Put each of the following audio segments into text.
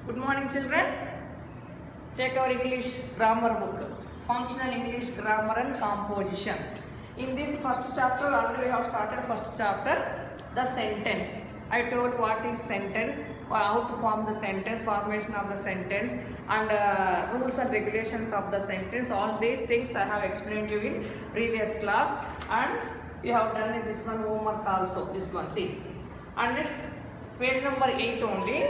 Good morning, children. Take our English grammar book, Functional English Grammar and Composition. In this first chapter, already we have started first chapter, the sentence. I told what is sentence, or how to form the sentence, formation of the sentence, and rules and regulations of the sentence. All these things I have explained to you in previous class, and we have done this one homework also. This one, see, and next page number 8 only.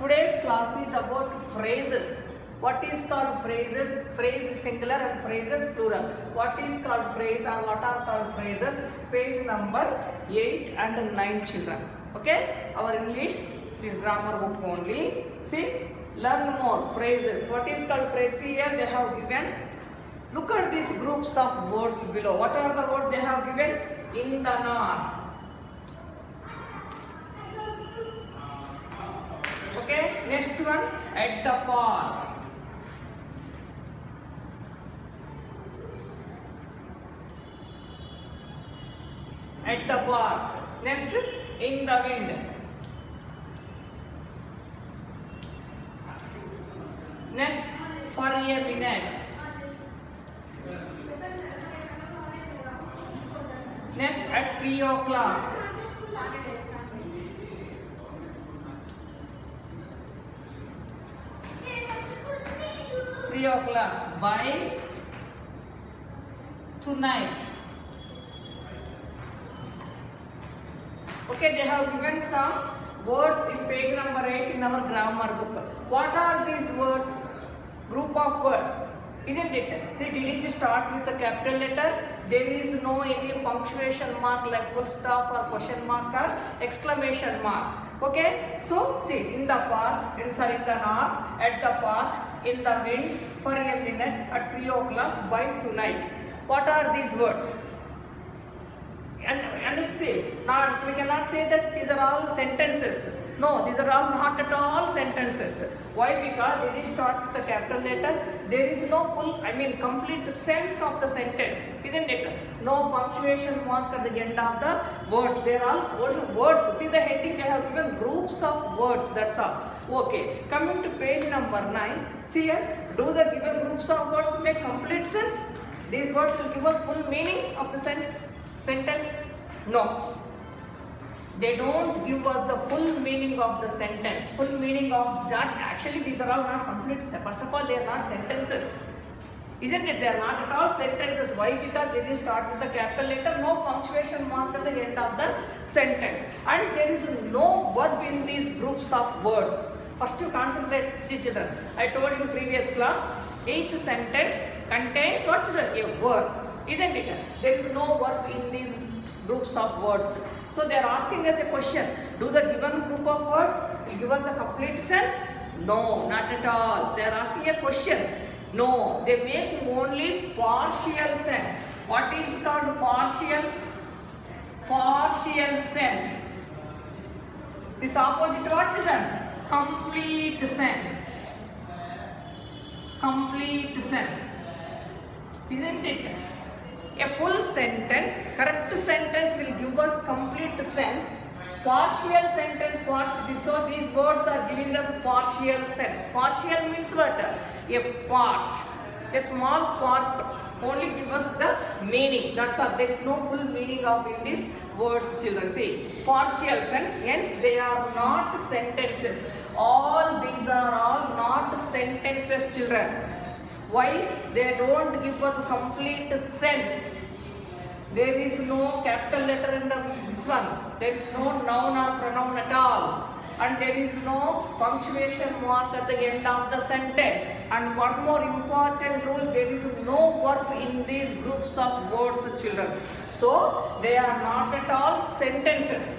Today's class is about phrases. What is called phrases? Phrase is singular and phrases plural. What is called phrase or what are called phrases? Page number 8 and 9, children. Okay? Our English is grammar book only. See, learn more phrases. What is called phrase? See here they have given. Look at these groups of words below. What are the words they have given? In the north. Okay, next one, at the park. At the park. Next, in the wind. Next, for a minute. Next, at 3 o'clock. By tonight. Okay, they have given some words in page number 8 in our grammar book. What are these words? Group of words, isn't it? See, did it start with a capital letter? There is no any punctuation mark like full stop or question mark or exclamation mark. Okay, so see, in the park, in the north, at the park, in the wind, for a minute, at 3 o'clock, by tonight. What are these words? And see, now we cannot say that these are all sentences. No, these are all not at all sentences. Why? Because they didn't start with the capital letter. There is no full, complete sense of the sentence, isn't it? No punctuation mark at the end of the words. They are all only words. See the heading, they have given groups of words, that's all. Okay, coming to page number 9. See here, do the given groups of words make complete sense? These words will give us full meaning of the sentence? No. They don't give us the full meaning of the sentence. Full meaning of that, actually these are all not complete. First of all, they are not sentences. Isn't it? They are not at all sentences. Why? Because they didn't start with the capital letter, no punctuation mark at the end of the sentence. And there is no verb in these groups of words. First you concentrate, see children. I told you in previous class, each sentence contains what children? A verb. Isn't it? There is no verb in these groups of words. So they are asking us a question. Do the given group of words will give us the complete sense? No, not at all. They are asking a question. No, they make only partial sense. What is called partial? Partial sense. This opposite what children? Complete sense. Complete sense. Isn't it? A full sentence, correct sentence will give us complete sense. Partial sentence, so these words are giving us partial sense. Partial means what? A part. A small part only give us the meaning. That's all. There is no full meaning of in these words, children. See, partial sense, hence they are not sentences. All these are all not sentences, children. Why? They don't give us complete sense. There is no capital letter in this one. There is no noun or pronoun at all. And there is no punctuation mark at the end of the sentence. And one more important rule, there is no verb in these groups of words, children. So, they are not at all sentences.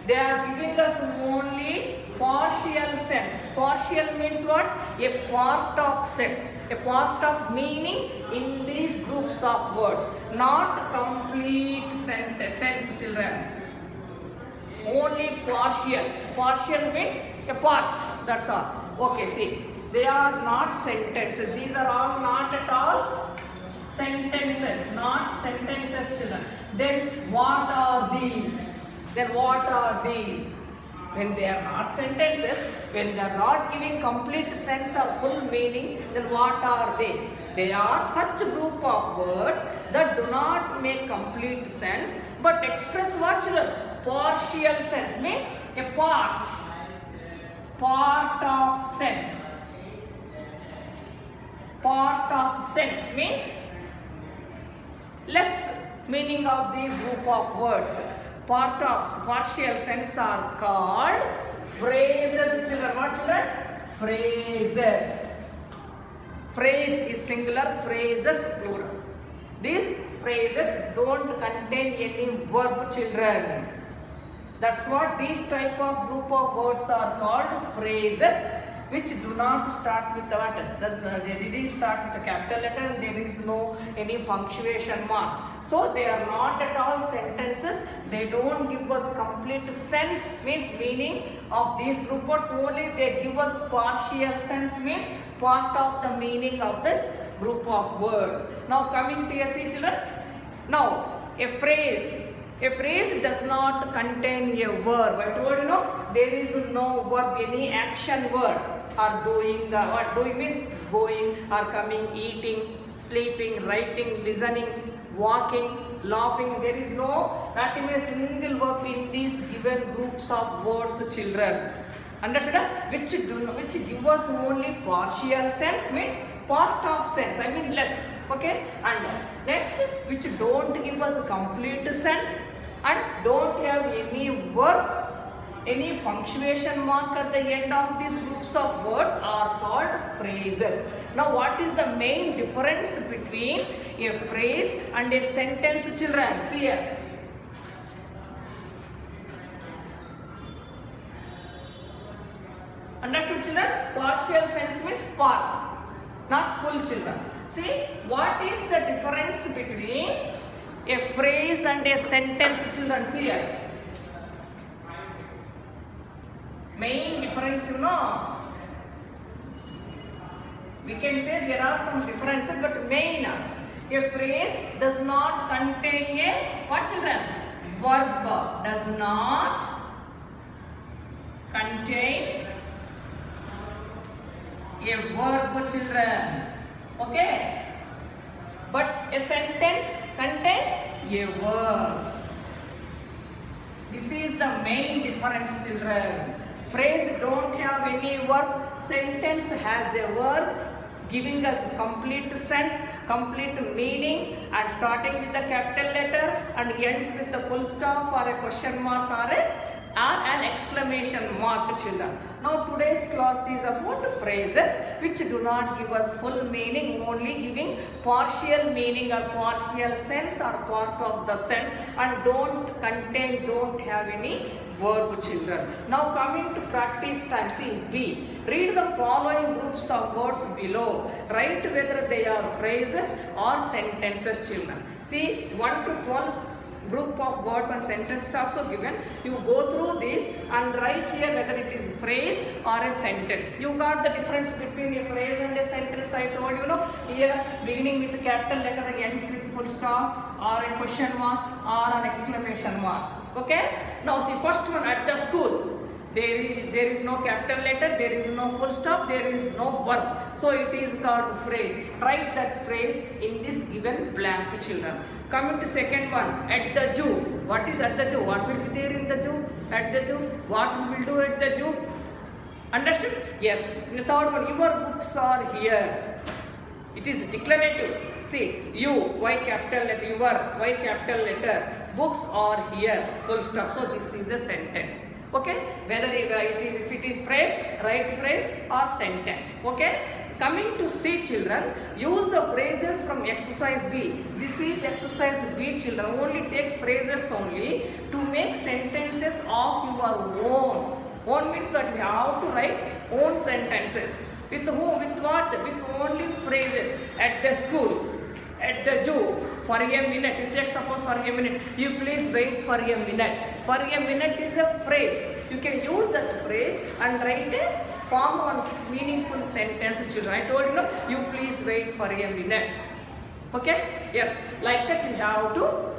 They are giving us only partial sense. Partial means what? A part of sense. A part of meaning in these groups of words. Not complete sense, children. Only partial. Partial means a part. That's all. Okay, see. They are not sentences. These are all not at all sentences. Not sentences, children. Then what are these? Then what are these? When they are not sentences, when they are not giving complete sense or full meaning, then what are they? They are such group of words that do not make complete sense but express what children? Partial sense, means a part of sense. Part of sense means less meaning of these group of words. Part of partial sense are called phrases, children. What children? Phrases. Phrase is singular, phrases plural. These phrases don't contain any verb, children. That's what these type of group of words are called phrases, which do not start with the what? They didn't start with a capital letter and there is no any punctuation mark. So they are not at all sentences. They don't give us complete sense, means meaning of these group words. Only they give us partial sense, means part of the meaning of this group of words. Now coming to see children. Now a phrase does not contain a verb. I told you there is no verb, any action word or doing. What doing means going or coming, eating, sleeping, writing, listening, walking, laughing. There is not even a single verb in these given groups of words, children. Understood? Which give us only partial sense, means part of sense, I mean less. Okay? And next, which don't give us complete sense and don't have any verb, any punctuation mark at the end of these groups of words are called phrases. Now what is the main difference between a phrase and a sentence, children? See here. Understood, children? Partial sense means part, not full, children. See, what is the difference between a phrase and a sentence, children? See here. Main difference, we can say there are some differences, but main, a phrase does not contain a, what children? Verb. Does not contain a verb, children. Okay? But a sentence contains a verb. This is the main difference, children. Phrase don't have any verb. Sentence has a verb, giving us complete sense, complete meaning, and starting with the capital letter and ends with the full stop or a question mark or an exclamation mark, children. Now today's class is about phrases which do not give us full meaning, only giving partial meaning or partial sense or part of the sense, and don't have any verb, children. Now coming to practice time. See, B. Read the following groups of words below. Write whether they are phrases or sentences, children. See, 1 to 12 group of words and sentences also given. You go through this and write here whether it is phrase or a sentence. You got the difference between a phrase and a sentence. I told you, here beginning with a capital letter and ends with full stop or a question mark or an exclamation mark. Okay? Now see, first one, at the school. There is no capital letter, there is no full stop, there is no verb. So it is called phrase. Write that phrase in this given blank, children. Coming to second one, at the zoo. What is at the zoo? What will be there in the zoo? At the zoo. What we will do at the zoo? Understood? Yes. In the third one, your books are here. It is declarative. See, you, Y capital letter, your, Y capital letter, books are here, full stop. So this is a sentence. Okay? Whether if it is phrase, write phrase or sentence. Okay? Coming to C, children, use the phrases from exercise B. This is exercise B, children. Only take phrases only to make sentences of your own. Own means that you have to write own sentences. With who? With what? With only phrases. At the school, at the zoo, for a minute. Let's suppose for a minute. You please wait for a minute. For a minute is a phrase. You can use that phrase and write a form one meaningful sentence, children. I told you, you please wait for a minute. Okay? Yes. Like that you have to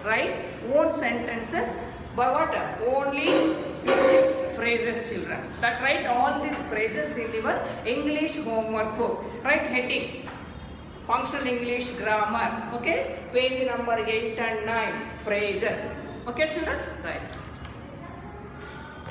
write own sentences by what? Only phrases, children. That write all these phrases in your English homework book. Write heading, functional English grammar. Okay, page number 8 and 9, phrases. Okay, children, right.